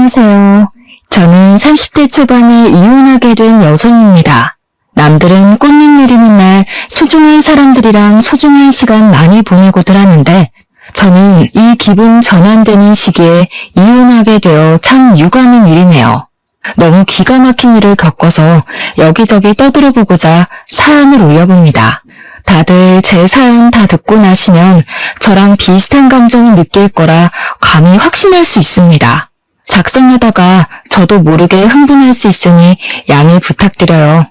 안녕하세요. 저는 30대 초반에 이혼하게 된 여성입니다. 남들은 꽃잎 내리는 날 소중한 사람들이랑 소중한 시간 많이 보내고들 하는데 저는 이 기분 전환되는 시기에 이혼하게 되어 참 유감인 일이네요. 너무 기가 막힌 일을 겪어서 여기저기 떠들어보고자 사연을 올려봅니다. 다들 제 사연 다 듣고 나시면 저랑 비슷한 감정을 느낄 거라 감히 확신할 수 있습니다. 작성하다가 저도 모르게 흥분할 수 있으니 양해 부탁드려요.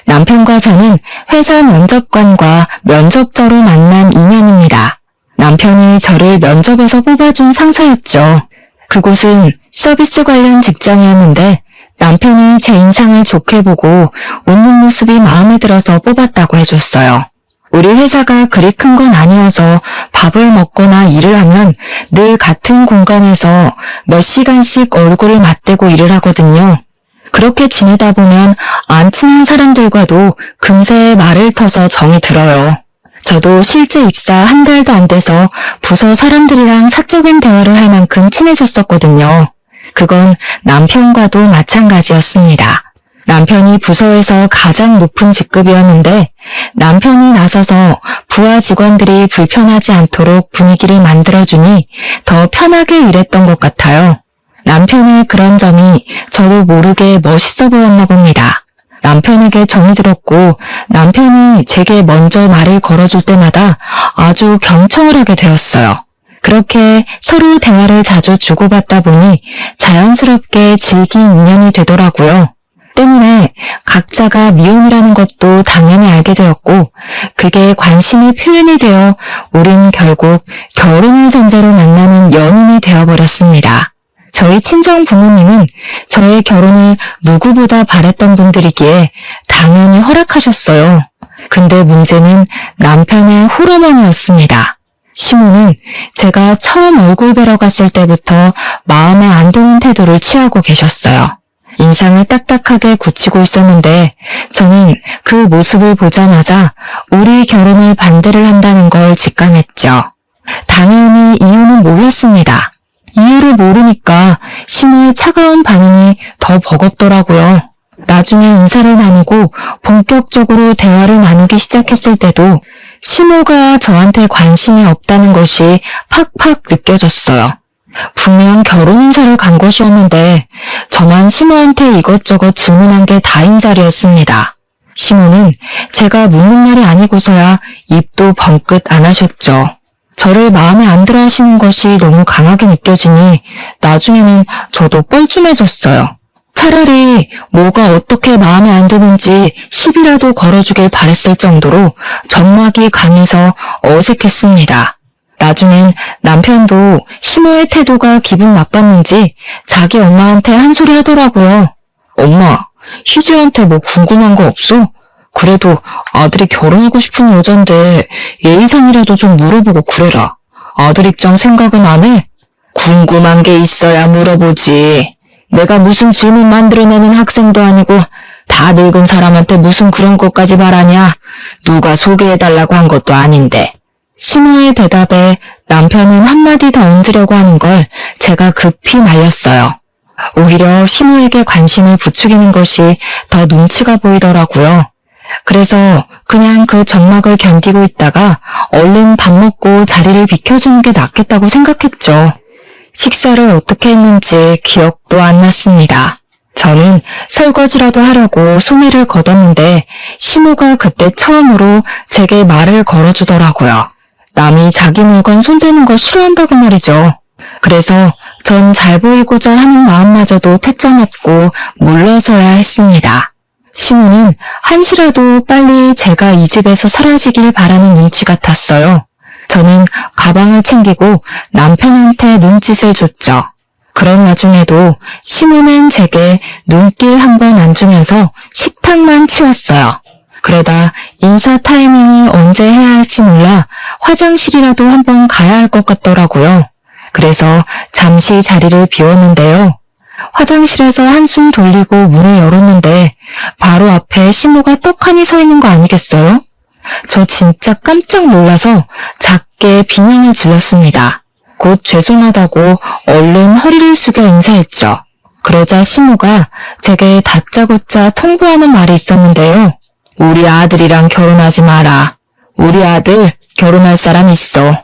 남편과 저는 회사 면접관과 면접자로 만난 인연입니다. 남편이 저를 면접에서 뽑아준 상사였죠. 그곳은 서비스 관련 직장이었는데 남편이 제 인상을 좋게 보고 웃는 모습이 마음에 들어서 뽑았다고 해줬어요. 우리 회사가 그리 큰 건 아니어서 밥을 먹거나 일을 하면 늘 같은 공간에서 몇 시간씩 얼굴을 맞대고 일을 하거든요. 그렇게 지내다 보면 안 친한 사람들과도 금세 말을 터서 정이 들어요. 저도 실제 입사 한 달도 안 돼서 부서 사람들이랑 사적인 대화를 할 만큼 친해졌었거든요. 그건 남편과도 마찬가지였습니다. 남편이 부서에서 가장 높은 직급이었는데 남편이 나서서 부하 직원들이 불편하지 않도록 분위기를 만들어주니 더 편하게 일했던 것 같아요. 남편의 그런 점이 저도 모르게 멋있어 보였나 봅니다. 남편에게 정이 들었고 남편이 제게 먼저 말을 걸어줄 때마다 아주 경청을 하게 되었어요. 그렇게 서로 대화를 자주 주고받다 보니 자연스럽게 질긴 인연이 되더라고요. 때문에 각자가 미혼이라는 것도 당연히 알게 되었고 그게 관심의 표현이 되어 우린 결국 결혼을 전제로 만나는 연인이 되어버렸습니다. 저희 친정 부모님은 저의 결혼을 누구보다 바랬던 분들이기에 당연히 허락하셨어요. 근데 문제는 남편의 홀어머니였습니다. 시모는 제가 처음 얼굴 뵈러 갔을 때부터 마음에 안 드는 태도를 취하고 계셨어요. 인상을 딱딱하게 굳히고 있었는데 저는 그 모습을 보자마자 우리 결혼을 반대를 한다는 걸 직감했죠. 당연히 이유는 몰랐습니다. 이유를 모르니까 시모의 차가운 반응이 더 버겁더라고요. 나중에 인사를 나누고 본격적으로 대화를 나누기 시작했을 때도 시모가 저한테 관심이 없다는 것이 팍팍 느껴졌어요. 분명 결혼 인사를 간 것이었는데 저만 시모한테 이것저것 질문한 게 다인 자리였습니다. 시모는 제가 묻는 말이 아니고서야 입도 벙긋 안 하셨죠. 저를 마음에 안 들어 하시는 것이 너무 강하게 느껴지니 나중에는 저도 뻘쭘해졌어요. 차라리 뭐가 어떻게 마음에 안 드는지 시비라도 걸어주길 바랬을 정도로 적막이 강해서 어색했습니다. 나중엔 남편도 시모의 태도가 기분 나빴는지 자기 엄마한테 한 소리 하더라고요. 엄마, 희주한테 뭐 궁금한 거 없어? 그래도 아들이 결혼하고 싶은 여잔데 예의상이라도 좀 물어보고 그래라. 아들 입장 생각은 안 해? 궁금한 게 있어야 물어보지. 내가 무슨 질문 만들어내는 학생도 아니고 다 늙은 사람한테 무슨 그런 것까지 말하냐. 누가 소개해달라고 한 것도 아닌데. 시모의 대답에 남편은 한마디 더 얹으려고 하는 걸 제가 급히 말렸어요. 오히려 시모에게 관심을 부추기는 것이 더 눈치가 보이더라고요. 그래서 그냥 그 적막을 견디고 있다가 얼른 밥 먹고 자리를 비켜주는 게 낫겠다고 생각했죠. 식사를 어떻게 했는지 기억도 안 났습니다. 저는 설거지라도 하려고 소매를 걷었는데 시모가 그때 처음으로 제게 말을 걸어주더라고요. 남이 자기 물건 손대는 거 싫어한다고 말이죠. 그래서 전 잘 보이고자 하는 마음마저도 퇴짜 맞고 물러서야 했습니다. 시모는 한시라도 빨리 제가 이 집에서 사라지길 바라는 눈치 같았어요. 저는 가방을 챙기고 남편한테 눈짓을 줬죠. 그런 와중에도 시모는 제게 눈길 한 번 안 주면서 식탁만 치웠어요. 그러다 인사 타이밍이 언제 해야 할지 몰라 화장실이라도 한번 가야 할 것 같더라고요. 그래서 잠시 자리를 비웠는데요. 화장실에서 한숨 돌리고 문을 열었는데 바로 앞에 시모가 떡하니 서 있는 거 아니겠어요? 저 진짜 깜짝 놀라서 작게 비명을 질렀습니다. 곧 죄송하다고 얼른 허리를 숙여 인사했죠. 그러자 시모가 제게 다짜고짜 통보하는 말이 있었는데요. 우리 아들이랑 결혼하지 마라. 우리 아들 결혼할 사람 있어.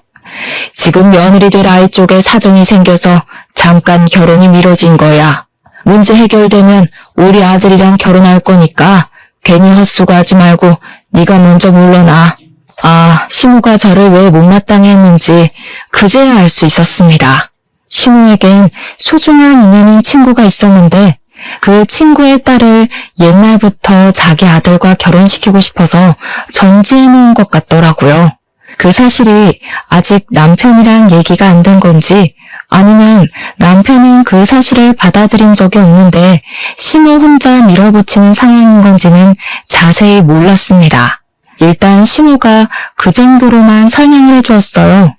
지금 며느리 될 아이 쪽에 사정이 생겨서 잠깐 결혼이 미뤄진 거야. 문제 해결되면 우리 아들이랑 결혼할 거니까 괜히 헛수고하지 말고 네가 먼저 물러나. 아, 시모가 저를 왜 못마땅해 했는지 그제야 알 수 있었습니다. 시모에겐 소중한 인연인 친구가 있었는데 그 친구의 딸을 옛날부터 자기 아들과 결혼시키고 싶어서 정지해 놓은 것 같더라고요. 그 사실이 아직 남편이랑 얘기가 안 된 건지 아니면 남편은 그 사실을 받아들인 적이 없는데 시모 혼자 밀어붙이는 상황인 건지는 자세히 몰랐습니다. 일단 시모가 그 정도로만 설명을 해주었어요.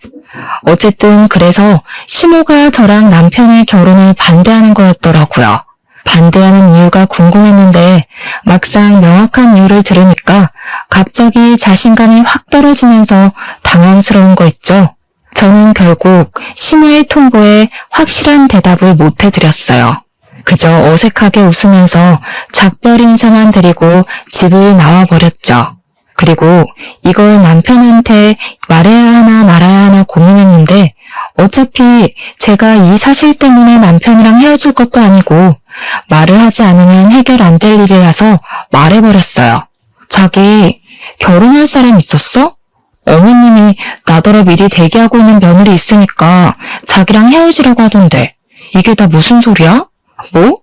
어쨌든 그래서 시모가 저랑 남편의 결혼을 반대하는 거였더라고요. 반대하는 이유가 궁금했는데 막상 명확한 이유를 들으니까 갑자기 자신감이 확 떨어지면서 당황스러운 거 있죠. 저는 결국 시모의 통보에 확실한 대답을 못 해드렸어요. 그저 어색하게 웃으면서 작별 인사만 드리고 집을 나와버렸죠. 그리고 이걸 남편한테 말해야 하나 말아야 하나 고민했는데 어차피 제가 이 사실 때문에 남편이랑 헤어질 것도 아니고 말을 하지 않으면 해결 안 될 일이라서 말해버렸어요. 자기 결혼할 사람 있었어? 어머님이 나더러 미리 대기하고 있는 며느리 있으니까 자기랑 헤어지라고 하던데 이게 다 무슨 소리야? 뭐?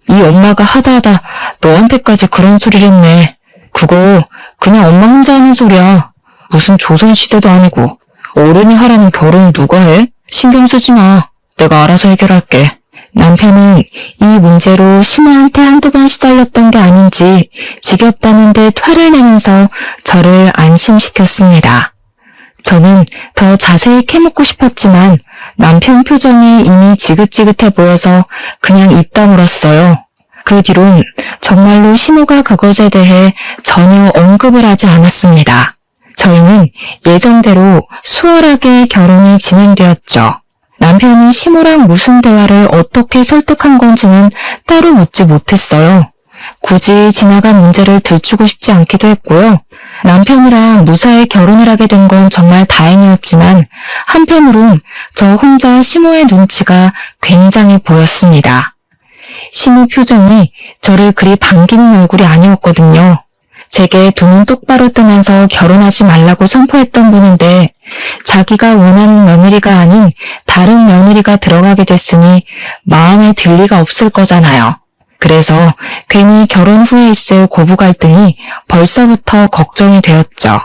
이 엄마가 하다하다 너한테까지 그런 소리를 했네. 그거 그냥 엄마 혼자 하는 소리야. 무슨 조선시대도 아니고 어른이 하라는 결혼을 누가 해? 신경 쓰지 마. 내가 알아서 해결할게. 남편은 이 문제로 시모한테 한두 번 시달렸던 게 아닌지 지겹다는 듯 화를 내면서 저를 안심시켰습니다. 저는 더 자세히 캐묻고 싶었지만 남편 표정이 이미 지긋지긋해 보여서 그냥 입 다물었어요. 그 뒤론 정말로 시모가 그것에 대해 전혀 언급을 하지 않았습니다. 저희는 예정대로 수월하게 결혼이 진행되었죠. 남편이 시모랑 무슨 대화를 어떻게 설득한 건지는 따로 묻지 못했어요. 굳이 지나간 문제를 들추고 싶지 않기도 했고요. 남편이랑 무사히 결혼을 하게 된 건 정말 다행이었지만 한편으론 저 혼자 시모의 눈치가 굉장히 보였습니다. 시모 표정이 저를 그리 반기는 얼굴이 아니었거든요. 제게 두 눈 똑바로 뜨면서 결혼하지 말라고 선포했던 분인데 자기가 원하는 며느리가 아닌 다른 며느리가 들어가게 됐으니 마음에 들 리가 없을 거잖아요. 그래서 괜히 결혼 후에 있을 고부 갈등이 벌써부터 걱정이 되었죠.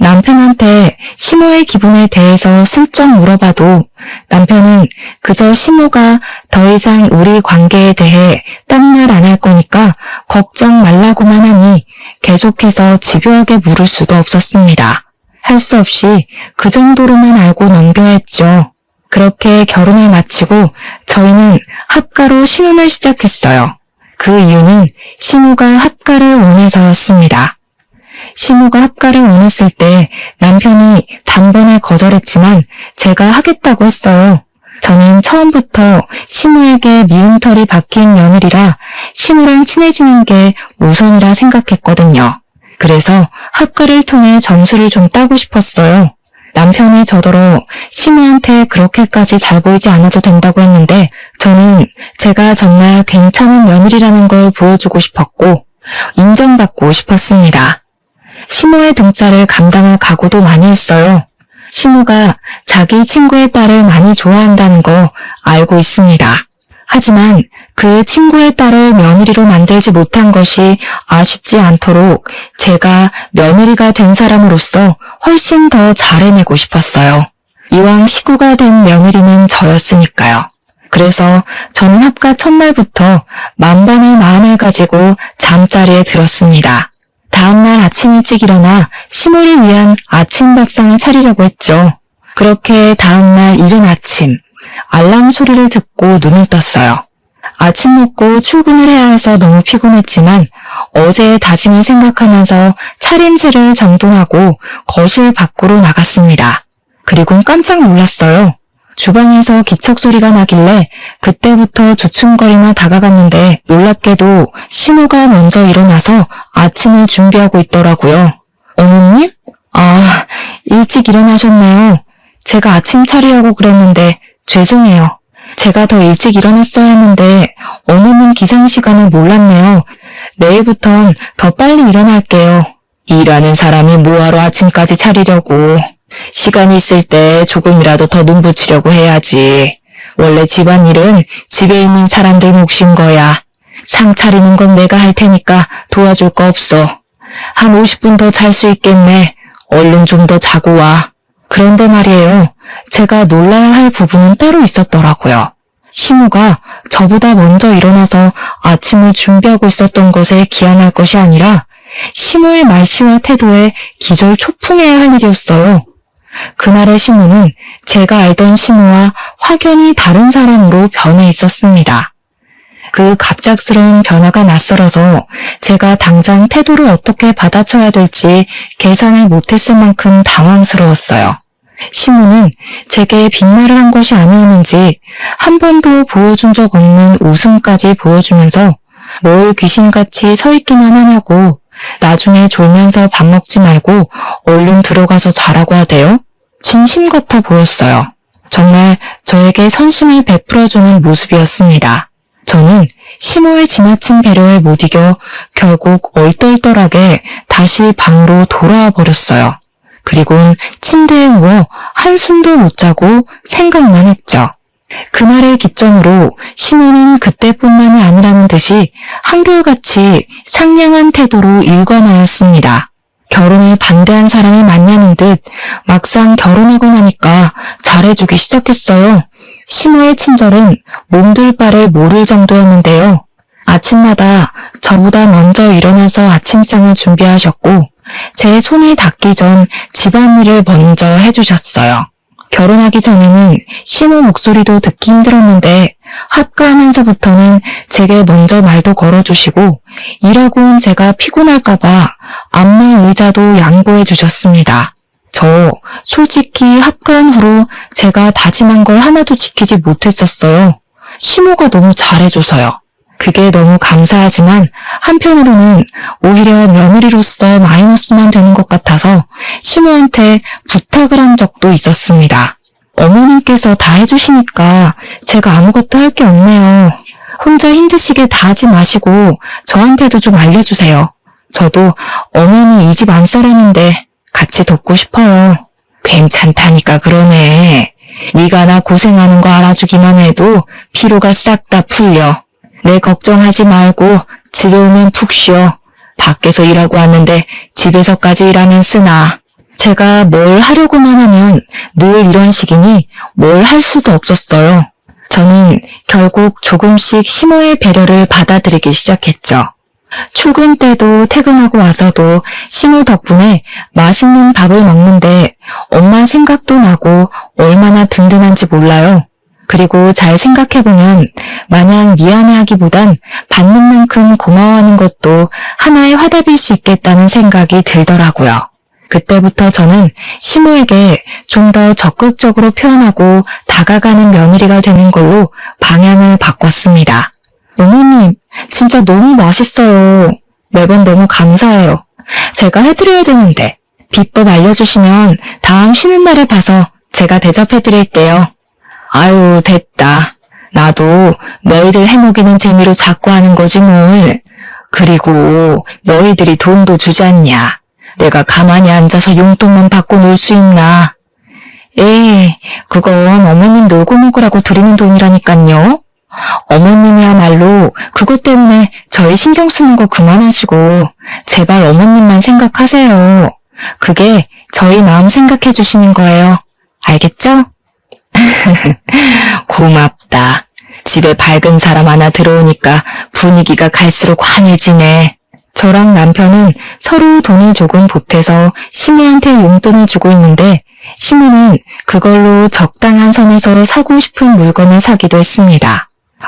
남편한테 시모의 기분에 대해서 슬쩍 물어봐도 남편은 그저 시모가 더 이상 우리 관계에 대해 딴 말 안 할 거니까 걱정 말라고만 하니 계속해서 집요하게 물을 수도 없었습니다. 할 수 없이 그 정도로만 알고 넘겨야 했죠. 그렇게 결혼을 마치고 저희는 합가로 신혼을 시작했어요. 그 이유는 시모가 합가를 원해서였습니다. 시모가 합가를 원했을 때 남편이 단번에 거절했지만 제가 하겠다고 했어요. 저는 처음부터 시모에게 미움털이 박힌 며느리라 시모랑 친해지는 게 우선이라 생각했거든요. 그래서 합가를 통해 점수를 좀 따고 싶었어요. 남편이 저더러 시모한테 그렇게까지 잘 보이지 않아도 된다고 했는데 저는 제가 정말 괜찮은 며느리라는 걸 보여주고 싶었고 인정받고 싶었습니다. 시모의 등살을 감당할 각오도 많이 했어요. 시모가 자기 친구의 딸을 많이 좋아한다는 거 알고 있습니다. 하지만 그 친구의 딸을 며느리로 만들지 못한 것이 아쉽지 않도록 제가 며느리가 된 사람으로서 훨씬 더 잘해내고 싶었어요. 이왕 식구가 된 며느리는 저였으니까요. 그래서 저는 합가 첫날부터 만반의 마음을 가지고 잠자리에 들었습니다. 다음날 아침 일찍 일어나 시모를 위한 아침 밥상을 차리려고 했죠. 그렇게 다음날 이른 아침 알람 소리를 듣고 눈을 떴어요. 아침 먹고 출근을 해야 해서 너무 피곤했지만 어제의 다짐을 생각하면서 차림새를 정돈하고 거실 밖으로 나갔습니다. 그리곤 깜짝 놀랐어요. 주방에서 기척 소리가 나길래 그때부터 주춤거리며 다가갔는데 놀랍게도 시모가 먼저 일어나서 아침을 준비하고 있더라고요. 어머님? 아, 일찍 일어나셨네요. 제가 아침 차리려고 그랬는데 죄송해요. 제가 더 일찍 일어났어야 했는데 어머님 기상 시간을 몰랐네요. 내일부턴 더 빨리 일어날게요. 일하는 사람이 뭐하러 아침까지 차리려고. 시간이 있을 때 조금이라도 더 눈붙이려고 해야지. 원래 집안일은 집에 있는 사람들 몫인 거야. 상 차리는 건 내가 할 테니까 도와줄 거 없어. 한 50분 더 잘 수 있겠네. 얼른 좀 더 자고 와. 그런데 말이에요. 제가 놀라야 할 부분은 따로 있었더라고요. 시모가 저보다 먼저 일어나서 아침을 준비하고 있었던 것에 기함할 것이 아니라 시모의 말씨와 태도에 기절초풍해야 할 일이었어요. 그날의 시모는 제가 알던 시모와 확연히 다른 사람으로 변해 있었습니다. 그 갑작스러운 변화가 낯설어서 제가 당장 태도를 어떻게 받아쳐야 될지 계산을 못했을 만큼 당황스러웠어요. 시모는 제게 빈말을 한 것이 아니었는지 한 번도 보여준 적 없는 웃음까지 보여주면서 뭘 귀신같이 서 있기만 하냐고 나중에 졸면서 밥 먹지 말고 얼른 들어가서 자라고 하대요. 진심 같아 보였어요. 정말 저에게 선심을 베풀어주는 모습이었습니다. 저는 시모의 지나친 배려에 못 이겨 결국 얼떨떨하게 다시 방으로 돌아와 버렸어요. 그리고는 침대에 누워 한숨도 못 자고 생각만 했죠. 그날을 기점으로 시모는 그때뿐만이 아니라는 듯이 한결같이 상냥한 태도로 일관하였습니다. 결혼을 반대한 사람이 맞냐는 듯 막상 결혼하고 나니까 잘해주기 시작했어요. 시모의 친절은 몸둘 바를 모를 정도였는데요. 아침마다 저보다 먼저 일어나서 아침상을 준비하셨고 제 손이 닿기 전 집안일을 먼저 해주셨어요. 결혼하기 전에는 시모 목소리도 듣기 힘들었는데 합가하면서부터는 제게 먼저 말도 걸어주시고 일하고 온 제가 피곤할까봐 안마 의자도 양보해 주셨습니다. 저 솔직히 합가한 후로 제가 다짐한 걸 하나도 지키지 못했었어요. 시모가 너무 잘해줘서요. 그게 너무 감사하지만 한편으로는 오히려 며느리로서 마이너스만 되는 것 같아서 시모한테 부탁을 한 적도 있었습니다. 어머님께서 다 해주시니까 제가 아무것도 할 게 없네요. 혼자 힘드시게 다 하지 마시고 저한테도 좀 알려주세요. 저도 어머니 이 집 안사람인데 같이 돕고 싶어요. 괜찮다니까 그러네. 네가 나 고생하는 거 알아주기만 해도 피로가 싹 다 풀려. 내 걱정하지 말고 집에 오면 푹 쉬어. 밖에서 일하고 왔는데 집에서까지 일하면 쓰나. 제가 뭘 하려고만 하면 늘 이런 식이니 뭘 할 수도 없었어요. 저는 결국 조금씩 시모의 배려를 받아들이기 시작했죠. 출근 때도 퇴근하고 와서도 시모 덕분에 맛있는 밥을 먹는데 엄마 생각도 나고 얼마나 든든한지 몰라요. 그리고 잘 생각해보면 마냥 미안해하기보단 받는 만큼 고마워하는 것도 하나의 화답일 수 있겠다는 생각이 들더라고요. 그때부터 저는 시모에게 좀 더 적극적으로 표현하고 다가가는 며느리가 되는 걸로 방향을 바꿨습니다. 어머님, 진짜 너무 맛있어요. 매번 너무 감사해요. 제가 해드려야 되는데 비법 알려주시면 다음 쉬는 날을 봐서 제가 대접해드릴게요. 아유, 됐다. 나도 너희들 해먹이는 재미로 자꾸 하는 거지 뭘. 그리고 너희들이 돈도 주지 않냐. 내가 가만히 앉아서 용돈만 받고 놀 수 있나. 에이, 그건 어머님 놀고 먹으라고 드리는 돈이라니깐요. 어머님이야말로 그것 때문에 저희 신경 쓰는 거 그만하시고 제발 어머님만 생각하세요. 그게 저희 마음 생각해 주시는 거예요. 알겠죠? 고맙다. 집에 밝은 사람 하나 들어오니까 분위기가 갈수록 환해지네. 저랑 남편은 서로 돈을 조금 보태서 시모한테 용돈을 주고 있는데 시모는 그걸로 적당한 선에서 사고 싶은 물건을 사기도 했습니다.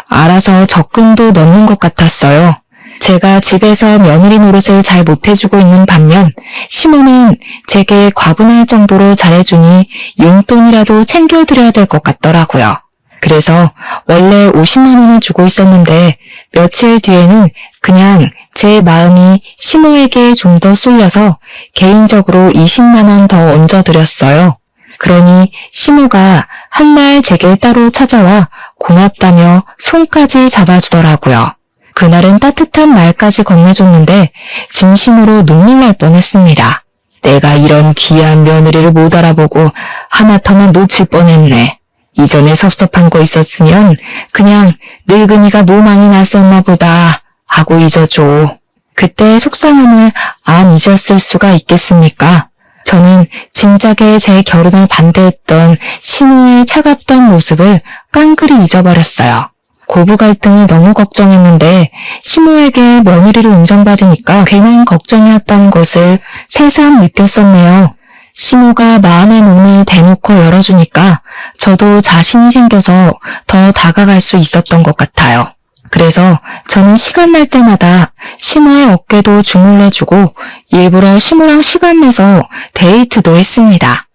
알아서 적금도 넣는 것 같았어요. 제가 집에서 며느리 노릇을 잘 못해주고 있는 반면 시모는 제게 과분할 정도로 잘해주니 용돈이라도 챙겨드려야 될 것 같더라고요. 그래서 원래 50만 원을 주고 있었는데 며칠 뒤에는 그냥 제 마음이 시모에게 좀 더 쏠려서 개인적으로 20만 원 더 얹어드렸어요. 그러니 시모가 한날 제게 따로 찾아와 고맙다며 손까지 잡아주더라고요. 그날은 따뜻한 말까지 건네줬는데 진심으로 눈물 날 뻔했습니다. 내가 이런 귀한 며느리를 못 알아보고 하마터면 놓칠 뻔했네. 이전에 섭섭한 거 있었으면 그냥 늙은이가 노망이 났었나 보다 하고 잊어줘. 그때 속상함을 안 잊었을 수가 있겠습니까? 저는 진작에 제 결혼을 반대했던 시모의 차갑던 모습을 깡그리 잊어버렸어요. 고부 갈등을 너무 걱정했는데 시모에게 며느리로 인정받으니까 괜한 걱정이었다는 것을 새삼 느꼈었네요. 시모가 마음의 문을 대놓고 열어주니까 저도 자신이 생겨서 더 다가갈 수 있었던 것 같아요. 그래서 저는 시간 날 때마다 시모의 어깨도 주물러주고 일부러 시모랑 시간 내서 데이트도 했습니다.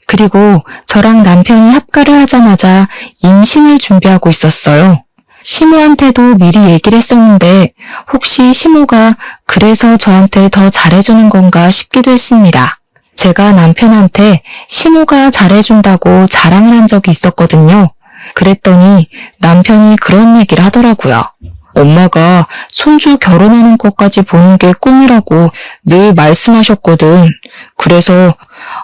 그리고 저랑 남편이 합가를 하자마자 임신을 준비하고 있었어요. 시모한테도 미리 얘기를 했었는데 혹시 시모가 그래서 저한테 더 잘해주는 건가 싶기도 했습니다. 제가 남편한테 시모가 잘해준다고 자랑을 한 적이 있었거든요. 그랬더니 남편이 그런 얘기를 하더라고요. 엄마가 손주 결혼하는 것까지 보는 게 꿈이라고 늘 말씀하셨거든. 그래서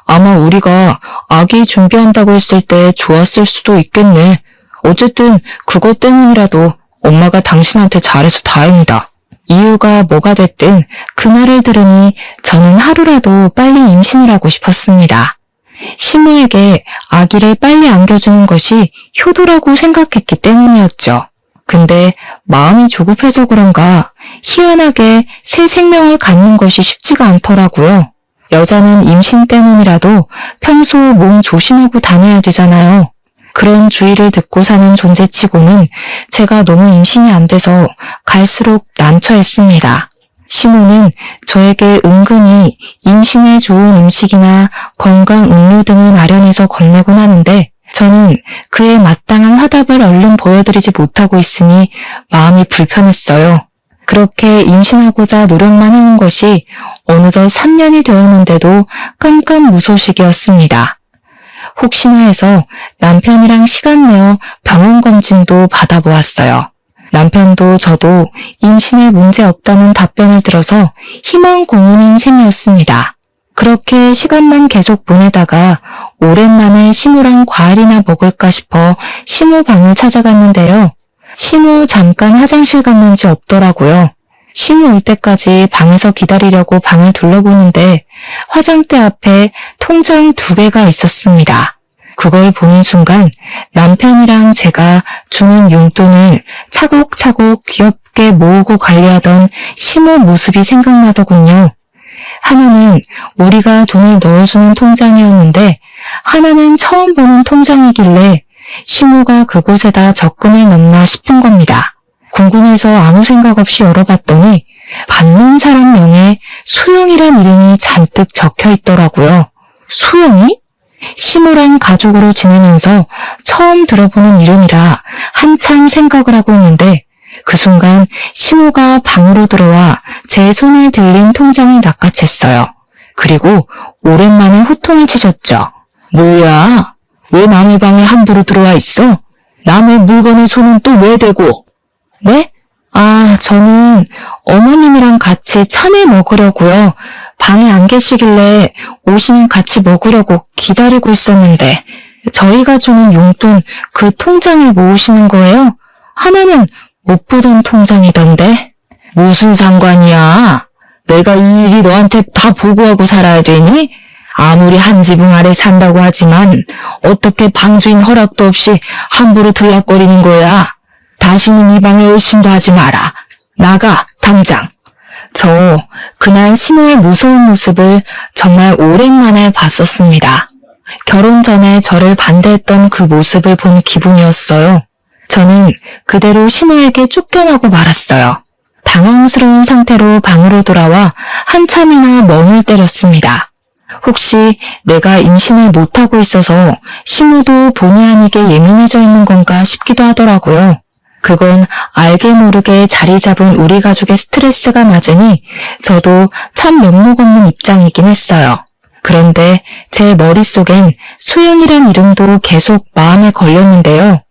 아마 우리가 아기 준비한다고 했을 때 좋았을 수도 있겠네. 어쨌든 그것 때문이라도 엄마가 당신한테 잘해서 다행이다. 이유가 뭐가 됐든 그 말을 들으니 저는 하루라도 빨리 임신을 하고 싶었습니다. 시모에게 아기를 빨리 안겨주는 것이 효도라고 생각했기 때문이었죠. 근데 마음이 조급해서 그런가 희한하게 새 생명을 갖는 것이 쉽지가 않더라고요. 여자는 임신 때문이라도 평소 몸 조심하고 다녀야 되잖아요. 그런 주의를 듣고 사는 존재치고는 제가 너무 임신이 안 돼서 갈수록 난처했습니다. 시모는 저에게 은근히 임신에 좋은 음식이나 건강 음료 등을 마련해서 건네곤 하는데 저는 그에 마땅한 화답을 얼른 보여드리지 못하고 있으니 마음이 불편했어요. 그렇게 임신하고자 노력만 하는 것이 어느덧 3년이 되었는데도 깜깜무소식이었습니다. 혹시나 해서 남편이랑 시간 내어 병원 검진도 받아보았어요. 남편도 저도 임신에 문제 없다는 답변을 들어서 희망 고문인 셈이었습니다. 그렇게 시간만 계속 보내다가 오랜만에 시모랑 과일이나 먹을까 싶어 시모 방을 찾아갔는데요. 시모 잠깐 화장실 갔는지 없더라고요. 시모 올 때까지 방에서 기다리려고 방을 둘러보는데 화장대 앞에 통장 2개가 있었습니다. 그걸 보는 순간 남편이랑 제가 주는 용돈을 차곡차곡 귀엽게 모으고 관리하던 시모 모습이 생각나더군요. 하나는 우리가 돈을 넣어주는 통장이었는데 하나는 처음 보는 통장이길래 시모가 그곳에다 적금을 넣나 싶은 겁니다. 궁금해서 아무 생각 없이 열어봤더니 받는 사람 명에 소영이란 이름이 잔뜩 적혀 있더라고요. 소영이? 시모랑 가족으로 지내면서 처음 들어보는 이름이라 한참 생각을 하고 있는데 그 순간 시모가 방으로 들어와 제 손에 들린 통장을 낚아챘어요. 그리고 오랜만에 호통을 치셨죠. 뭐야? 왜 남의 방에 함부로 들어와 있어? 남의 물건에 손은 또 왜 대고? 네? 저는 어머님이랑 같이 참외 먹으려고요. 방에 안 계시길래 오시면 같이 먹으려고 기다리고 있었는데 저희가 주는 용돈 그 통장에 모으시는 거예요? 하나는 못 보던 통장이던데. 무슨 상관이야? 내가 이 일이 너한테 다 보고하고 살아야 되니? 아무리 한 지붕 아래 산다고 하지만 어떻게 방주인 허락도 없이 함부로 들락거리는 거야? 다시는 이 방에 얼씬도 하지 마라. 나가, 당장. 저 그날 시모의 무서운 모습을 정말 오랜만에 봤었습니다. 결혼 전에 저를 반대했던 그 모습을 본 기분이었어요. 저는 그대로 시모에게 쫓겨나고 말았어요. 당황스러운 상태로 방으로 돌아와 한참이나 멍을 때렸습니다. 혹시 내가 임신을 못하고 있어서 시모도 본의 아니게 예민해져 있는 건가 싶기도 하더라고요. 그건 알게 모르게 자리 잡은 우리 가족의 스트레스가 맞으니 저도 참 면목 없는 입장이긴 했어요. 그런데 제 머릿속엔 소연이란 이름도 계속 마음에 걸렸는데요.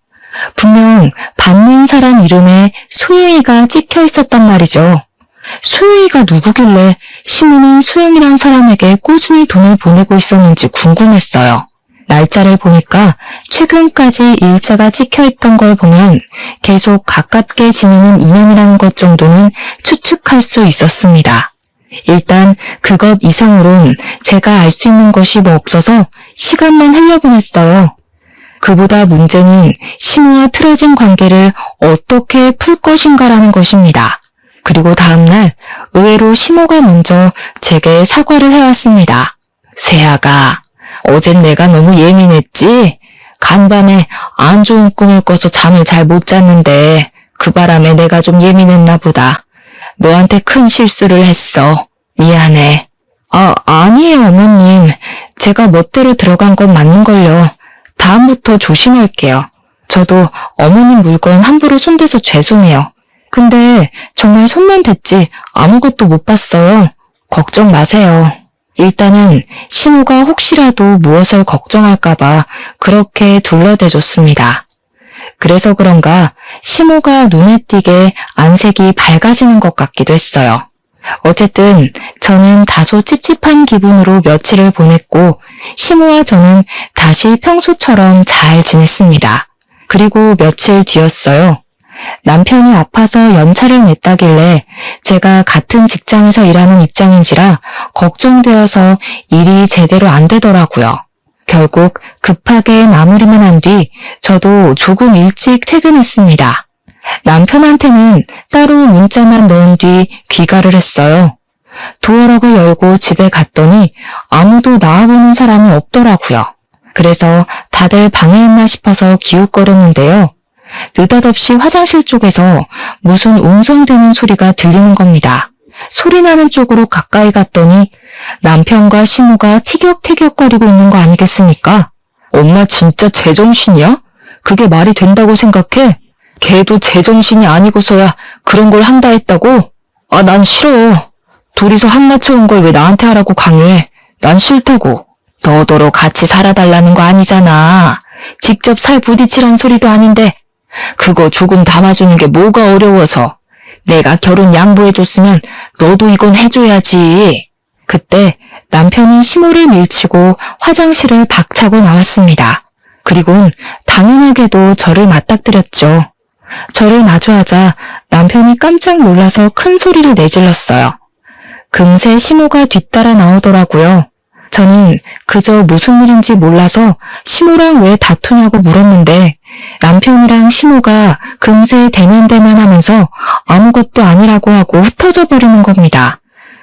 분명 받는 사람 이름에 소영이가 찍혀 있었단 말이죠. 소영이가 누구길래 시모는 소영이란 사람에게 꾸준히 돈을 보내고 있었는지 궁금했어요. 날짜를 보니까 최근까지 일자가 찍혀있던 걸 보면 계속 가깝게 지내는 인연이라는 것 정도는 추측할 수 있었습니다. 일단 그것 이상으론 제가 알 수 있는 것이 뭐 없어서 시간만 흘려보냈어요. 그보다 문제는 시모와 틀어진 관계를 어떻게 풀 것인가라는 것입니다. 그리고 다음날 의외로 시모가 먼저 제게 사과를 해왔습니다. 세아가, 어젠 내가 너무 예민했지? 간밤에 안 좋은 꿈을 꿔서 잠을 잘 못 잤는데 그 바람에 내가 좀 예민했나 보다. 너한테 큰 실수를 했어. 미안해. 아니에요, 어머님. 제가 멋대로 들어간 건 맞는걸요. 다음부터 조심할게요. 저도 어머님 물건 함부로 손대서 죄송해요. 근데 정말 손만 댔지 아무것도 못 봤어요. 걱정 마세요. 일단은 시모가 혹시라도 무엇을 걱정할까봐 그렇게 둘러대줬습니다. 그래서 그런가 시모가 눈에 띄게 안색이 밝아지는 것 같기도 했어요. 어쨌든 저는 다소 찝찝한 기분으로 며칠을 보냈고 시모와 저는 다시 평소처럼 잘 지냈습니다. 그리고 며칠 뒤였어요. 남편이 아파서 연차를 냈다길래 제가 같은 직장에서 일하는 입장인지라 걱정되어서 일이 제대로 안 되더라고요. 결국 급하게 마무리만 한 뒤 저도 조금 일찍 퇴근했습니다. 남편한테는 따로 문자만 넣은 뒤 귀가를 했어요. 도어락을 열고 집에 갔더니 아무도 나와보는 사람이 없더라고요. 그래서 다들 방해했나 싶어서 기웃거렸는데요. 느닷없이 화장실 쪽에서 무슨 웅성대는 소리가 들리는 겁니다. 소리 나는 쪽으로 가까이 갔더니 남편과 시모가 티격태격거리고 있는 거 아니겠습니까? 엄마 진짜 제정신이야? 그게 말이 된다고 생각해? 걔도 제정신이 아니고서야 그런 걸 한다 했다고? 난 싫어. 둘이서 한 맞춰온 걸 왜 나한테 하라고 강요해? 난 싫다고. 너더러 같이 살아달라는 거 아니잖아. 직접 살 부딪히란 소리도 아닌데 그거 조금 담아주는 게 뭐가 어려워서. 내가 결혼 양보해줬으면 너도 이건 해줘야지. 그때 남편이 시모를 밀치고 화장실을 박차고 나왔습니다. 그리고는 당연하게도 저를 맞닥뜨렸죠. 저를 마주하자 남편이 깜짝 놀라서 큰 소리를 내질렀어요. 금세 시모가 뒤따라 나오더라고요. 저는 그저 무슨 일인지 몰라서 시모랑 왜 다투냐고 물었는데 남편이랑 시모가 금세 대면대면하면서 아무것도 아니라고 하고 흩어져 버리는 겁니다.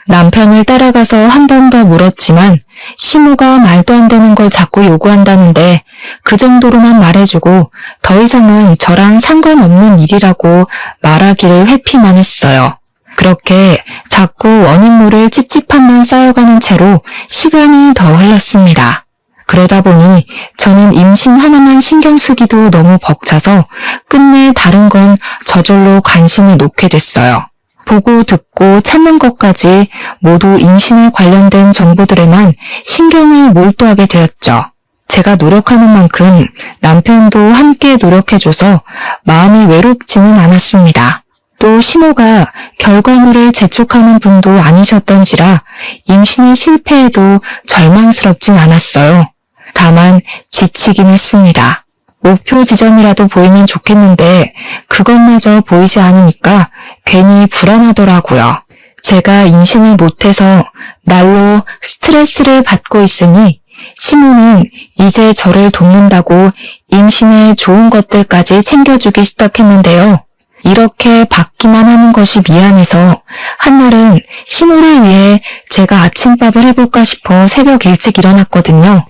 남편을 따라가서 한 번 더 물었지만 시모가 말도 안 되는 걸 자꾸 요구한다는데 그 정도로만 말해주고 더 이상은 저랑 상관없는 일이라고 말하기를 회피만 했어요. 그렇게 자꾸 원인 모를 찝찝함만 쌓여가는 채로 시간이 더 흘렀습니다. 그러다 보니 저는 임신 하나만 신경 쓰기도 너무 벅차서 끝내 다른 건 저절로 관심을 놓게 됐어요. 보고 듣고 찾는 것까지 모두 임신에 관련된 정보들에만 신경을 몰두하게 되었죠. 제가 노력하는 만큼 남편도 함께 노력해줘서 마음이 외롭지는 않았습니다. 또 시모가 결과물을 재촉하는 분도 아니셨던지라 임신에 실패해도 절망스럽진 않았어요. 다만 지치긴 했습니다. 목표 지점이라도 보이면 좋겠는데 그것마저 보이지 않으니까 괜히 불안하더라고요. 제가 임신을 못해서 날로 스트레스를 받고 있으니 시모는 이제 저를 돕는다고 임신에 좋은 것들까지 챙겨주기 시작했는데요. 이렇게 받기만 하는 것이 미안해서 한날은 시모를 위해 제가 아침밥을 해볼까 싶어 새벽 일찍 일어났거든요.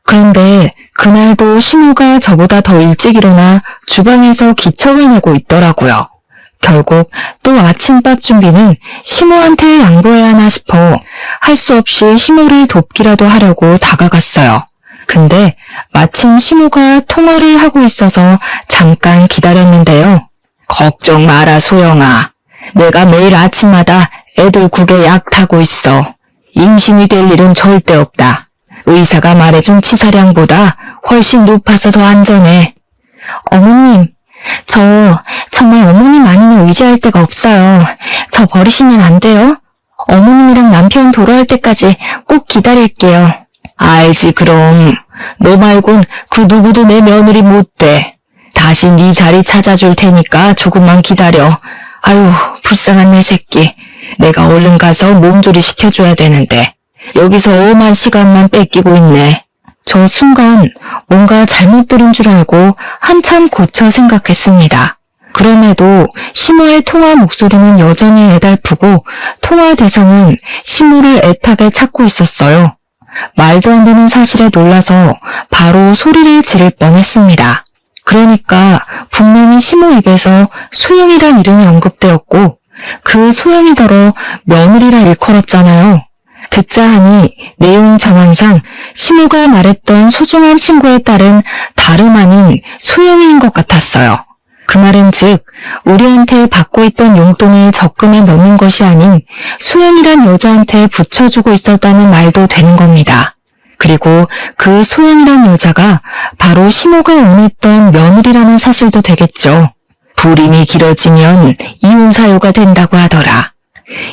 그런데 그날도 시모가 저보다 더 일찍 일어나 주방에서 기척을 내고 있더라고요. 결국 또 아침밥 준비는 시모한테 양보해야 하나 싶어 할 수 없이 시모를 돕기라도 하려고 다가갔어요. 근데 마침 시모가 통화를 하고 있어서 잠깐 기다렸는데요. 걱정 마라 소영아. 내가 매일 아침마다 애들 국에 약 타고 있어. 임신이 될 일은 절대 없다. 의사가 말해준 치사량보다 훨씬 높아서 더 안전해. 어머님, 저 정말 어머님 아니면 의지할 데가 없어요. 저 버리시면 안 돼요? 어머님이랑 남편 돌아올 때까지 꼭 기다릴게요. 알지 그럼. 너 말곤 그 누구도 내 며느리 못 돼. 다시 네 자리 찾아줄 테니까 조금만 기다려. 아유, 불쌍한 내 새끼. 내가 얼른 가서 몸조리 시켜줘야 되는데 여기서 엄한 시간만 뺏기고 있네. 저 순간 뭔가 잘못 들은 줄 알고 한참 고쳐 생각했습니다. 그럼에도 시모의 통화 목소리는 여전히 애달프고 통화 대상은 시모를 애타게 찾고 있었어요. 말도 안 되는 사실에 놀라서 바로 소리를 지를 뻔했습니다. 그러니까 분명히 시모 입에서 소영이란 이름이 언급되었고 그 소영이더러 며느리라 일컬었잖아요. 듣자 하니 내용 정황상 시모가 말했던 소중한 친구에 따른 다름 아닌 소영이인 것 같았어요. 그 말은 즉 우리한테 받고 있던 용돈을 적금에 넣는 것이 아닌 소영이란 여자한테 붙여주고 있었다는 말도 되는 겁니다. 그리고 그 소영이란 여자가 바로 시모가 원했던 며느리라는 사실도 되겠죠. 불임이 길어지면 이혼 사유가 된다고 하더라.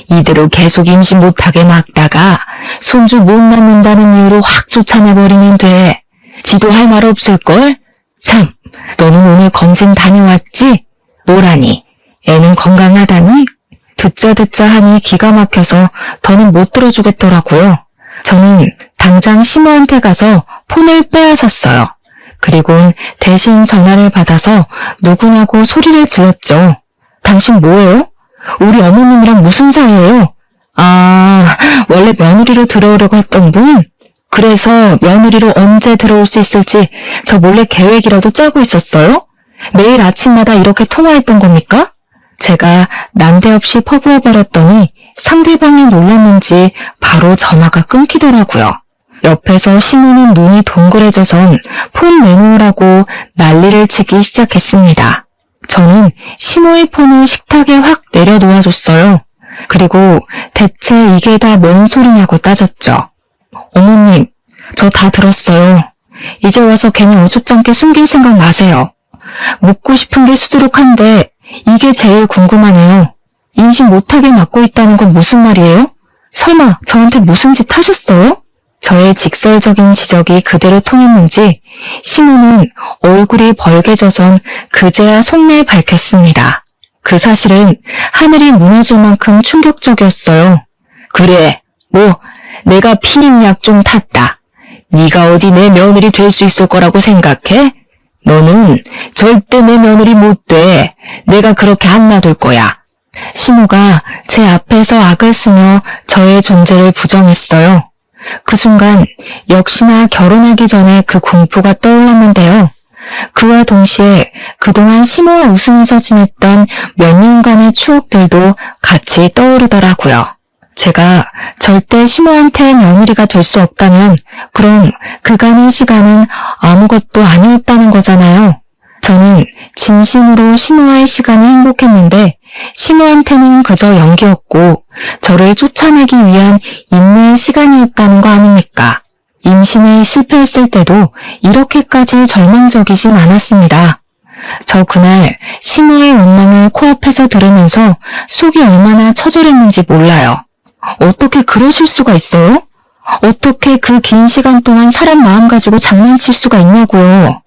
이대로 계속 임신 못하게 막다가 손주 못 낳는다는 이유로 확 쫓아내버리면 돼. 지도 할 말 없을걸? 참, 너는 오늘 검진 다녀왔지? 뭐라니? 애는 건강하다니? 듣자 하니 기가 막혀서 더는 못 들어주겠더라고요. 저는 당장 시모한테 가서 폰을 빼앗았어요. 그리곤 대신 전화를 받아서 누구냐고 소리를 질렀죠. 당신 뭐예요? 우리 어머님이랑 무슨 사이예요? 아, 원래 며느리로 들어오려고 했던 분? 그래서 며느리로 언제 들어올 수 있을지 저 몰래 계획이라도 짜고 있었어요? 매일 아침마다 이렇게 통화했던 겁니까? 제가 난데없이 퍼부어버렸더니 상대방이 놀랐는지 바로 전화가 끊기더라고요. 옆에서 시모는 눈이 동그래져선 폰 내놓으라고 난리를 치기 시작했습니다. 저는 시모의 폰을 식탁에 확 내려놓아줬어요. 그리고 대체 이게 다 뭔 소리냐고 따졌죠. 어머님, 저 다 들었어요. 이제 와서 괜히 어줍잖게 숨길 생각 마세요. 묻고 싶은 게 수두룩한데 이게 제일 궁금하네요. 임신 못하게 막고 있다는 건 무슨 말이에요? 설마 저한테 무슨 짓 하셨어요? 저의 직설적인 지적이 그대로 통했는지 시모는 얼굴이 벌개져선 그제야 속내 밝혔습니다. 그 사실은 하늘이 무너질 만큼 충격적이었어요. 그래, 내가 피임약 좀 탔다. 네가 어디 내 며느리 될 수 있을 거라고 생각해? 너는 절대 내 며느리 못 돼. 내가 그렇게 안 놔둘 거야. 시모가 제 앞에서 악을 쓰며 저의 존재를 부정했어요. 그 순간 역시나 결혼하기 전에 그 공포가 떠올랐는데요. 그와 동시에 그동안 시모와 웃으면서 지냈던 몇 년간의 추억들도 같이 떠오르더라고요. 제가 절대 시모한테 며느리가 될 수 없다면 그럼 그간의 시간은 아무것도 아니었다는 거잖아요. 저는 진심으로 시모와의 시간이 행복했는데 시모한테는 그저 연기였고 저를 쫓아내기 위한 인내의 시간이었다는 거 아닙니까? 임신에 실패했을 때도 이렇게까지 절망적이진 않았습니다. 저 그날 시모의 원망을 코앞에서 들으면서 속이 얼마나 처절했는지 몰라요. 어떻게 그러실 수가 있어요? 어떻게 그 긴 시간 동안 사람 마음 가지고 장난칠 수가 있냐고요.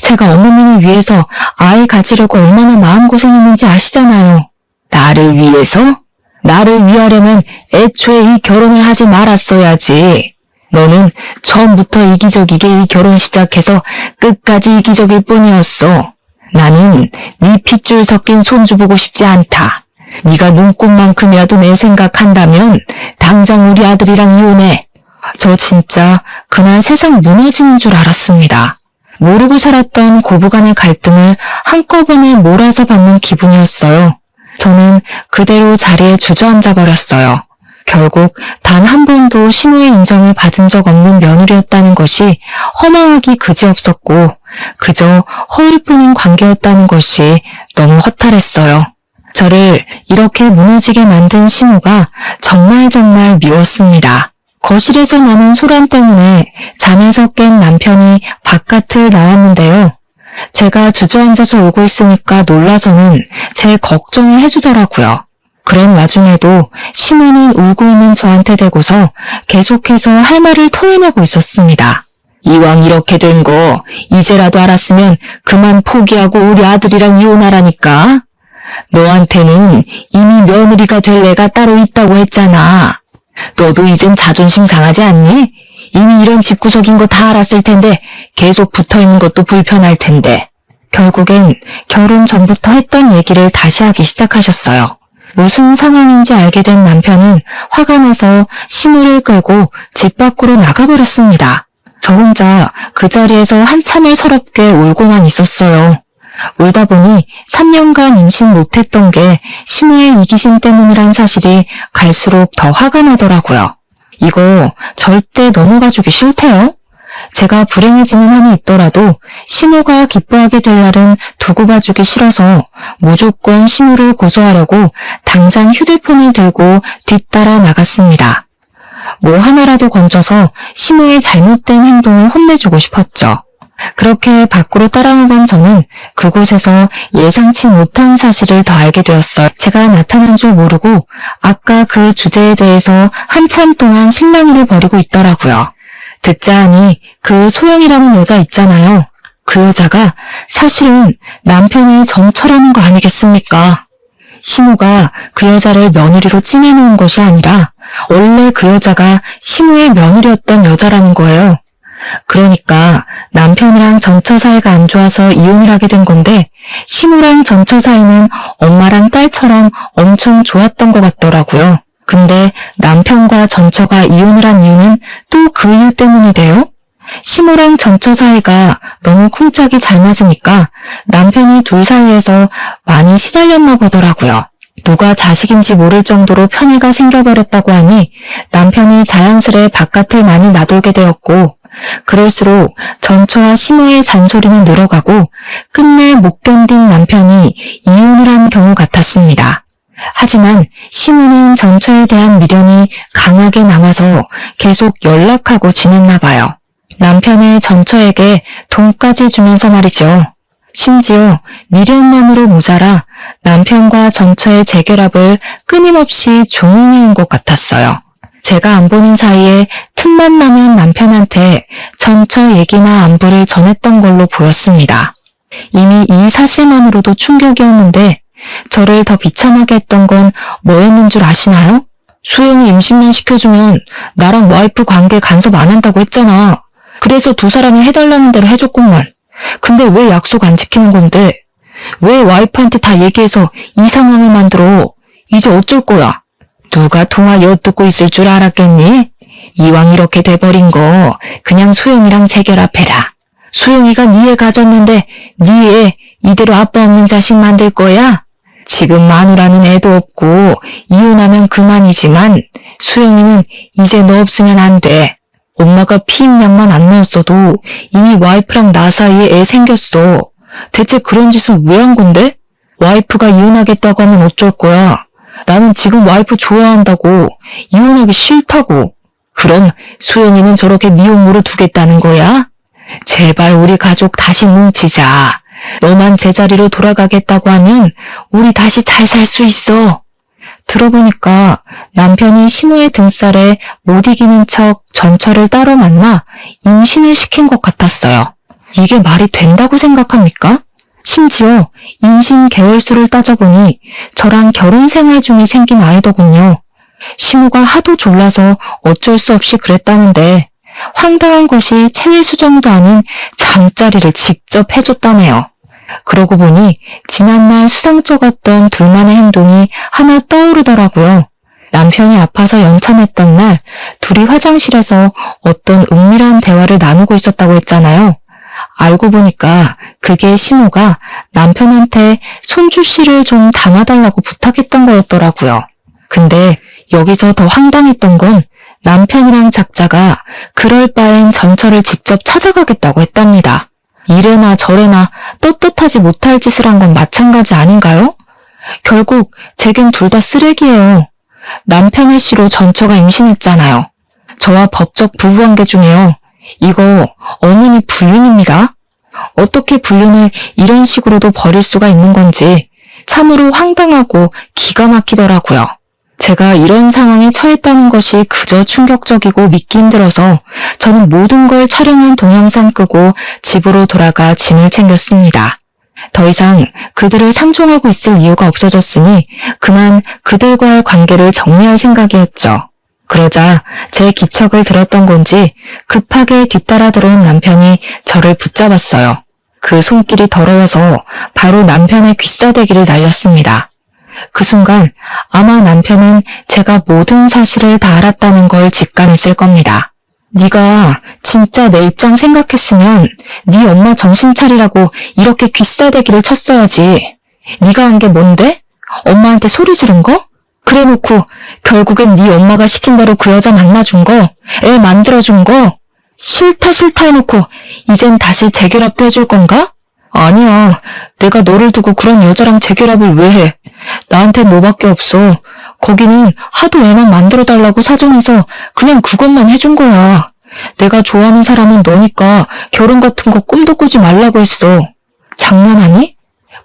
제가 어머님을 위해서 아이 가지려고 얼마나 마음고생했는지 아시잖아요. 나를 위해서? 나를 위하려면 애초에 이 결혼을 하지 말았어야지. 너는 처음부터 이기적이게 이 결혼 시작해서 끝까지 이기적일 뿐이었어. 나는 네 핏줄 섞인 손주 보고 싶지 않다. 네가 눈꽃만큼이라도 내 생각한다면 당장 우리 아들이랑 이혼해. 저 진짜 그날 세상 무너지는 줄 알았습니다. 모르고 살았던 고부간의 갈등을 한꺼번에 몰아서 받는 기분이었어요. 저는 그대로 자리에 주저앉아 버렸어요. 결국 단 한 번도 시모의 인정을 받은 적 없는 며느리였다는 것이 허망하기 그지없었고 그저 허울 뿐인 관계였다는 것이 너무 허탈했어요. 저를 이렇게 무너지게 만든 시모가 정말 미웠습니다. 거실에서 나는 소란 때문에 잠에서 깬 남편이 바깥을 나왔는데요. 제가 주저앉아서 울고 있으니까 놀라서는 제 걱정을 해주더라고요. 그런 와중에도 시모는 울고 있는 저한테 대고서 계속해서 할 말을 토해내고 있었습니다. 이왕 이렇게 된 거 이제라도 알았으면 그만 포기하고 우리 아들이랑 이혼하라니까. 너한테는 이미 며느리가 될 애가 따로 있다고 했잖아. 너도 이젠 자존심 상하지 않니? 이미 이런 집구석인 거 다 알았을 텐데 계속 붙어있는 것도 불편할 텐데. 결국엔 결혼 전부터 했던 얘기를 다시 하기 시작하셨어요. 무슨 상황인지 알게 된 남편은 화가 나서 시모를 끌고 집 밖으로 나가버렸습니다. 저 혼자 그 자리에서 한참을 서럽게 울고만 있었어요. 울다 보니 3년간 임신 못했던 게 시모의 이기심 때문이란 사실이 갈수록 더 화가 나더라고요. 이거 절대 넘어가주기 싫대요. 제가 불행해지는 한이 있더라도 시모가 기뻐하게 될 날은 두고 봐주기 싫어서 무조건 시모를 고소하려고 당장 휴대폰을 들고 뒤따라 나갔습니다. 뭐 하나라도 건져서 시모의 잘못된 행동을 혼내주고 싶었죠. 그렇게 밖으로 따라나간 저는 그곳에서 예상치 못한 사실을 더 알게 되었어요. 제가 나타난 줄 모르고 아까 그 주제에 대해서 한참 동안 실랑이를 벌이고 있더라고요. 듣자 하니 그 소영이라는 여자 있잖아요. 그 여자가 사실은 남편이 전처라는 거 아니겠습니까? 시모가 그 여자를 며느리로 찜해놓은 것이 아니라 원래 그 여자가 시모의 며느리였던 여자라는 거예요. 그러니까 남편이랑 전처 사이가 안 좋아서 이혼을 하게 된 건데 시모랑 전처 사이는 엄마랑 딸처럼 엄청 좋았던 것 같더라고요. 근데 남편과 전처가 이혼을 한 이유는 또 그 이유 때문이래요? 시모랑 전처 사이가 너무 쿵짝이 잘 맞으니까 남편이 둘 사이에서 많이 시달렸나 보더라고요. 누가 자식인지 모를 정도로 편애가 생겨버렸다고 하니 남편이 자연스레 바깥을 많이 나돌게 되었고 그럴수록 전처와 시모의 잔소리는 늘어가고 끝내 못 견딘 남편이 이혼을 한 경우 같았습니다. 하지만 시모는 전처에 대한 미련이 강하게 남아서 계속 연락하고 지냈나 봐요. 남편의 전처에게 돈까지 주면서 말이죠. 심지어 미련만으로 모자라 남편과 전처의 재결합을 끊임없이 종용해온 것 같았어요. 제가 안 보는 사이에 틈만 나면 남편한테 전처 얘기나 안부를 전했던 걸로 보였습니다. 이미 이 사실만으로도 충격이었는데 저를 더 비참하게 했던 건 뭐였는 줄 아시나요? 수영이 임신만 시켜주면 나랑 와이프 관계 간섭 안 한다고 했잖아. 그래서 두 사람이 해달라는 대로 해줬구만. 근데 왜 약속 안 지키는 건데? 왜 와이프한테 다 얘기해서 이 상황을 만들어? 이제 어쩔 거야? 누가 통화 엿듣고 있을 줄 알았겠니? 이왕 이렇게 돼버린 거 그냥 소영이랑 재결합해라. 소영이가 네 애 가졌는데 네 애 이대로 아빠 없는 자식 만들 거야? 지금 마누라는 애도 없고 이혼하면 그만이지만 소영이는 이제 너 없으면 안 돼. 엄마가 피임약만 안 넣었어도 이미 와이프랑 나 사이에 애 생겼어. 대체 그런 짓을 왜 한 건데? 와이프가 이혼하겠다고 하면 어쩔 거야? 나는 지금 와이프 좋아한다고, 이혼하기 싫다고. 그럼 소영이는 저렇게 미혼모로 두겠다는 거야? 제발 우리 가족 다시 뭉치자. 너만 제자리로 돌아가겠다고 하면 우리 다시 잘 살 수 있어. 들어보니까 남편이 시모의 등살에 못 이기는 척 전처를 따로 만나 임신을 시킨 것 같았어요. 이게 말이 된다고 생각합니까? 심지어 임신 개월수를 따져보니 저랑 결혼 생활 중에 생긴 아이더군요. 시모가 하도 졸라서 어쩔 수 없이 그랬다는데 황당한 것이 체외 수정도 아닌 잠자리를 직접 해줬다네요. 그러고 보니 지난날 수상쩍었던 둘만의 행동이 하나 떠오르더라고요. 남편이 아파서 연참했던 날 둘이 화장실에서 어떤 은밀한 대화를 나누고 있었다고 했잖아요. 알고 보니까 그게 시모가 남편한테 손주 씨를 좀 담아달라고 부탁했던 거였더라고요. 근데 여기서 더 황당했던 건 남편이랑 작자가 그럴 바엔 전처를 직접 찾아가겠다고 했답니다. 이래나 저래나 떳떳하지 못할 짓을 한 건 마찬가지 아닌가요? 결국 제겐 둘 다 쓰레기예요. 남편의 씨로 전처가 임신했잖아요. 저와 법적 부부관계 중에요. 이거 어머니 불륜입니다. 어떻게 불륜을 이런 식으로도 벌일 수가 있는 건지 참으로 황당하고 기가 막히더라고요. 제가 이런 상황에 처했다는 것이 그저 충격적이고 믿기 힘들어서 저는 모든 걸 촬영한 동영상 끄고 집으로 돌아가 짐을 챙겼습니다. 더 이상 그들을 상종하고 있을 이유가 없어졌으니 그만 그들과의 관계를 정리할 생각이었죠. 그러자 제 기척을 들었던 건지 급하게 뒤따라 들어온 남편이 저를 붙잡았어요. 그 손길이 더러워서 바로 남편의 귀싸대기를 날렸습니다. 그 순간 아마 남편은 제가 모든 사실을 다 알았다는 걸 직감했을 겁니다. 네가 진짜 내 입장 생각했으면 네 엄마 정신 차리라고 이렇게 귀싸대기를 쳤어야지. 네가 한 게 뭔데? 엄마한테 소리 지른 거? 그래놓고 결국엔 네 엄마가 시킨 대로 그 여자 만나준 거, 애 만들어준 거, 싫다 해놓고 이젠 다시 재결합도 해줄 건가? 아니야, 내가 너를 두고 그런 여자랑 재결합을 왜 해? 나한텐 너밖에 없어. 거기는 하도 애만 만들어달라고 사정해서 그냥 그것만 해준 거야. 내가 좋아하는 사람은 너니까 결혼 같은 거 꿈도 꾸지 말라고 했어. 장난하니?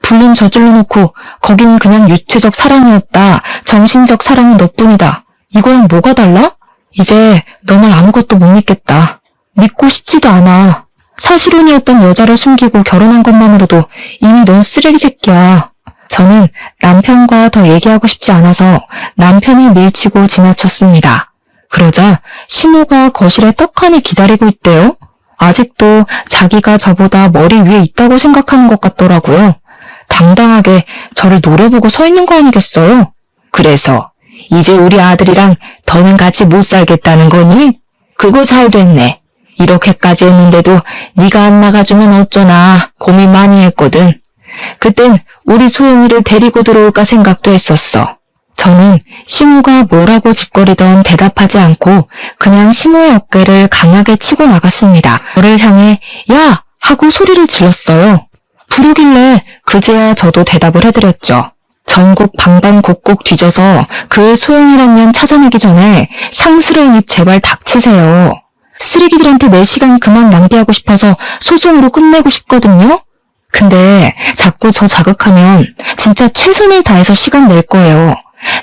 불륜 저질러 놓고 거긴 그냥 유체적 사랑이었다. 정신적 사랑은 너뿐이다. 이거랑 뭐가 달라? 이제 너 말 아무것도 못 믿겠다. 믿고 싶지도 않아. 사실혼이었던 여자를 숨기고 결혼한 것만으로도 이미 넌 쓰레기 새끼야. 저는 남편과 더 얘기하고 싶지 않아서 남편을 밀치고 지나쳤습니다. 그러자 시모가 거실에 떡하니 기다리고 있대요. 아직도 자기가 저보다 머리 위에 있다고 생각하는 것 같더라고요. 당당하게 저를 노려보고 서 있는 거 아니겠어요? 그래서 이제 우리 아들이랑 더는 같이 못 살겠다는 거니? 그거 잘 됐네. 이렇게까지 했는데도 네가 안 나가주면 어쩌나 고민 많이 했거든. 그땐 우리 소영이를 데리고 들어올까 생각도 했었어. 저는 시모가 뭐라고 짓거리던 대답하지 않고 그냥 시모의 어깨를 강하게 치고 나갔습니다. 저를 향해 야! 하고 소리를 질렀어요. 부르길래 그제야 저도 대답을 해드렸죠. 전국 방방곡곡 뒤져서 그 소영이란 년 찾아내기 전에 상스러운 입 제발 닥치세요. 쓰레기들한테 내 시간 그만 낭비하고 싶어서 소송으로 끝내고 싶거든요. 근데 자꾸 저 자극하면 진짜 최선을 다해서 시간 낼 거예요.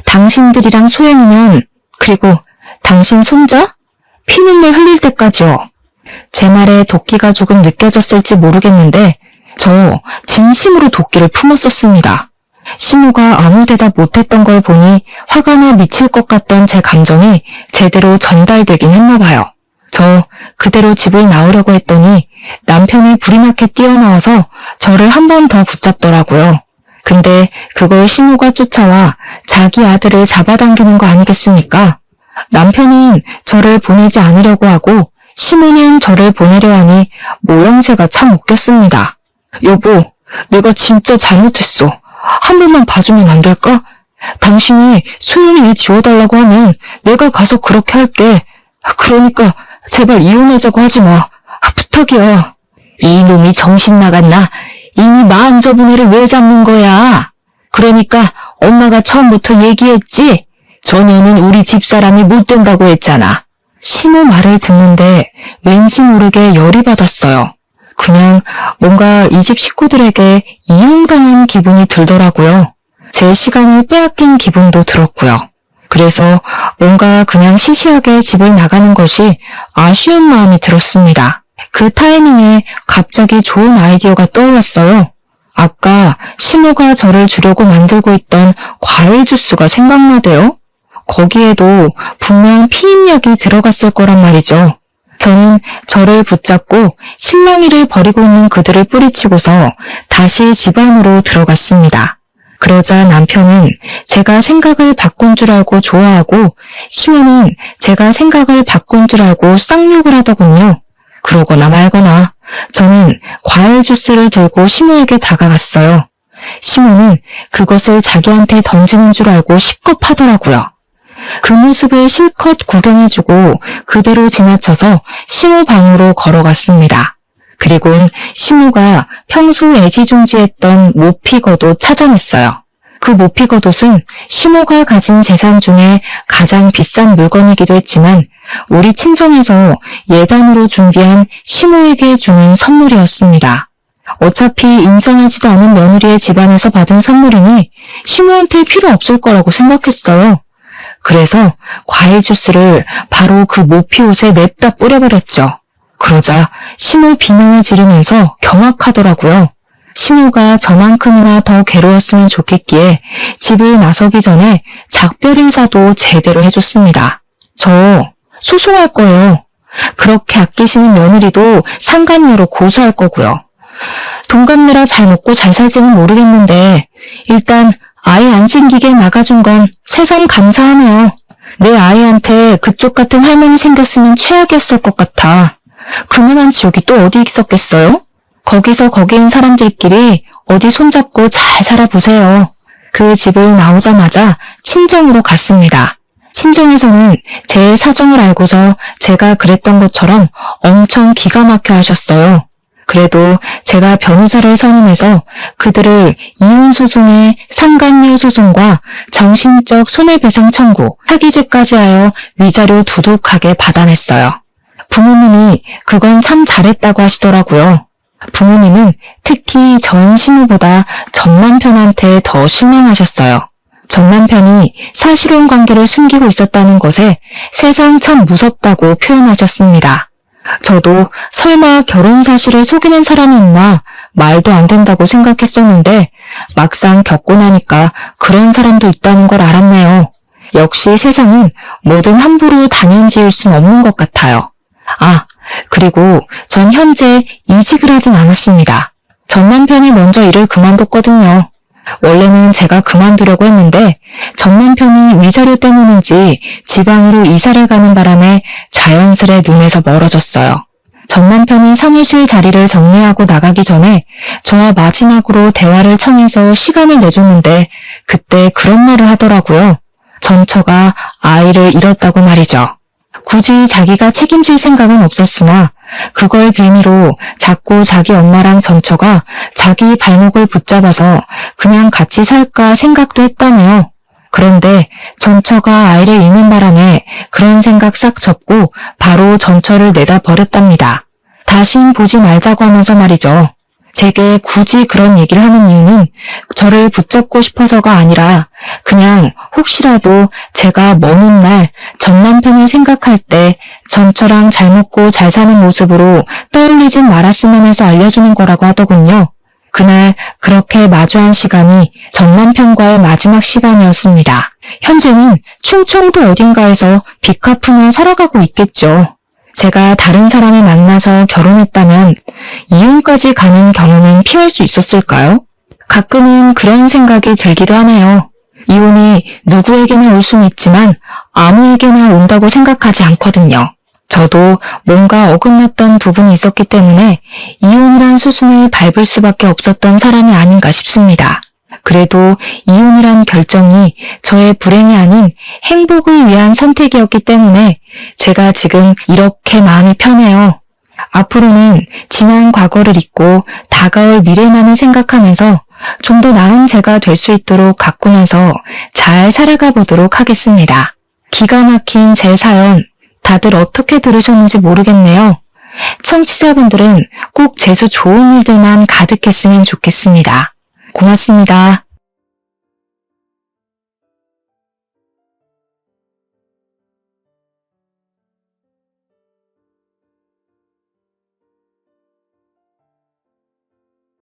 당신들이랑 소영이면 그리고 당신 손자? 피눈물 흘릴 때까지요. 제 말에 도끼가 조금 느껴졌을지 모르겠는데 저 진심으로 도끼를 품었었습니다. 시모가 아무 대답 못했던 걸 보니 화가 나 미칠 것 같던 제 감정이 제대로 전달되긴 했나 봐요. 저 그대로 집을 나오려고 했더니 남편이 불이 나게 뛰어나와서 저를 한 번 더 붙잡더라고요. 근데 그걸 시모가 쫓아와 자기 아들을 잡아당기는 거 아니겠습니까? 남편은 저를 보내지 않으려고 하고 시모는 저를 보내려 하니 모양새가 참 웃겼습니다. 여보, 내가 진짜 잘못했어. 한 번만 봐주면 안 될까? 당신이 소영이 애 지워달라고 하면 내가 가서 그렇게 할게. 그러니까 제발 이혼하자고 하지 마. 부탁이야. 이놈이 정신 나갔나? 이미 마음 접은 애를 왜 잡는 거야? 그러니까 엄마가 처음부터 얘기했지? 전에는 우리 집사람이 못 된다고 했잖아. 시모 말을 듣는데 왠지 모르게 열이 받았어요. 그냥 뭔가 이 집 식구들에게 이용당한 기분이 들더라고요. 제 시간을 빼앗긴 기분도 들었고요. 그래서 뭔가 그냥 시시하게 집을 나가는 것이 아쉬운 마음이 들었습니다. 그 타이밍에 갑자기 좋은 아이디어가 떠올랐어요. 아까 시모가 저를 주려고 만들고 있던 과일 주스가 생각나대요. 거기에도 분명 피임약이 들어갔을 거란 말이죠. 저는 저를 붙잡고 실랑이를 벌이고 있는 그들을 뿌리치고서 다시 집 안으로 들어갔습니다. 그러자 남편은 제가 생각을 바꾼 줄 알고 좋아하고 시모는 제가 생각을 바꾼 줄 알고 쌍욕을 하더군요. 그러거나 말거나 저는 과일 주스를 들고 시모에게 다가갔어요. 시모는 그것을 자기한테 던지는 줄 알고 식겁하더라고요. 그 모습을 실컷 구경해주고 그대로 지나쳐서 시모 방으로 걸어갔습니다. 그리고는 시모가 평소 애지중지했던 모피겉옷 찾아냈어요. 그 모피겉옷은 시모가 가진 재산 중에 가장 비싼 물건이기도 했지만 우리 친정에서 예단으로 준비한 시모에게 주는 선물이었습니다. 어차피 인정하지도 않은 며느리의 집안에서 받은 선물이니 시모한테 필요 없을 거라고 생각했어요. 그래서 과일 주스를 바로 그 모피옷에 냅다 뿌려버렸죠. 그러자 시모 비명을 지르면서 경악하더라고요. 시모가 저만큼이나 더 괴로웠으면 좋겠기에 집을 나서기 전에 작별 인사도 제대로 해줬습니다. 저 소송할 거예요. 그렇게 아끼시는 며느리도 상간녀로 고소할 거고요. 돈 갚느라 잘 먹고 잘 살지는 모르겠는데 일단 아이 안 생기게 막아준 건 새삼 감사하네요. 내 아이한테 그쪽 같은 할머니 생겼으면 최악이었을 것 같아. 그만한 지옥이 또 어디 있었겠어요? 거기서 거기인 사람들끼리 어디 손잡고 잘 살아보세요. 그 집을 나오자마자 친정으로 갔습니다. 친정에서는 제 사정을 알고서 제가 그랬던 것처럼 엄청 기가 막혀 하셨어요. 그래도 제가 변호사를 선임해서 그들을 이혼소송에 상간녀 소송과 정신적 손해배상 청구, 사기죄까지 하여 위자료 두둑하게 받아냈어요. 부모님이 그건 참 잘했다고 하시더라고요. 부모님은 특히 전 시모보다 전 남편한테 더 실망하셨어요. 전 남편이 사실혼 관계를 숨기고 있었다는 것에 세상 참 무섭다고 표현하셨습니다. 저도 설마 결혼 사실을 속이는 사람이 있나 말도 안 된다고 생각했었는데 막상 겪고 나니까 그런 사람도 있다는 걸 알았네요. 역시 세상은 뭐든 함부로 단연지을 순 없는 것 같아요. 그리고 전 현재 이직을 하진 않았습니다. 전 남편이 먼저 일을 그만뒀거든요. 원래는 제가 그만두려고 했는데 전 남편이 위자료 때문인지 지방으로 이사를 가는 바람에 자연스레 눈에서 멀어졌어요. 전 남편이 사무실 자리를 정리하고 나가기 전에 저와 마지막으로 대화를 청해서 시간을 내줬는데 그때 그런 말을 하더라고요. 전처가 아이를 잃었다고 말이죠. 굳이 자기가 책임질 생각은 없었으나 그걸 빌미로 자꾸 자기 엄마랑 전처가 자기 발목을 붙잡아서 그냥 같이 살까 생각도 했다네요. 그런데 전처가 아이를 잃는 바람에 그런 생각 싹 접고 바로 전처를 내다 버렸답니다. 다신 보지 말자고 하면서 말이죠. 제게 굳이 그런 얘기를 하는 이유는 저를 붙잡고 싶어서가 아니라 그냥 혹시라도 제가 먼 훗날 전 남편을 생각할 때 전처랑 잘 먹고 잘 사는 모습으로 떠올리진 말았으면 해서 알려주는 거라고 하더군요. 그날 그렇게 마주한 시간이 전 남편과의 마지막 시간이었습니다. 현재는 충청도 어딘가에서 빚 갚으며 살아가고 있겠죠. 제가 다른 사람을 만나서 결혼했다면 이혼까지 가는 경우는 피할 수 있었을까요? 가끔은 그런 생각이 들기도 하네요. 이혼이 누구에게나 올 수는 있지만 아무에게나 온다고 생각하지 않거든요. 저도 뭔가 어긋났던 부분이 있었기 때문에 이혼이란 수순을 밟을 수밖에 없었던 사람이 아닌가 싶습니다. 그래도 이혼이란 결정이 저의 불행이 아닌 행복을 위한 선택이었기 때문에 제가 지금 이렇게 마음이 편해요. 앞으로는 지난 과거를 잊고 다가올 미래만을 생각하면서 좀 더 나은 제가 될 수 있도록 가꾸면서 잘 살아가 보도록 하겠습니다. 기가 막힌 제 사연 다들 어떻게 들으셨는지 모르겠네요. 청취자분들은 꼭 재수 좋은 일들만 가득했으면 좋겠습니다. 고맙습니다.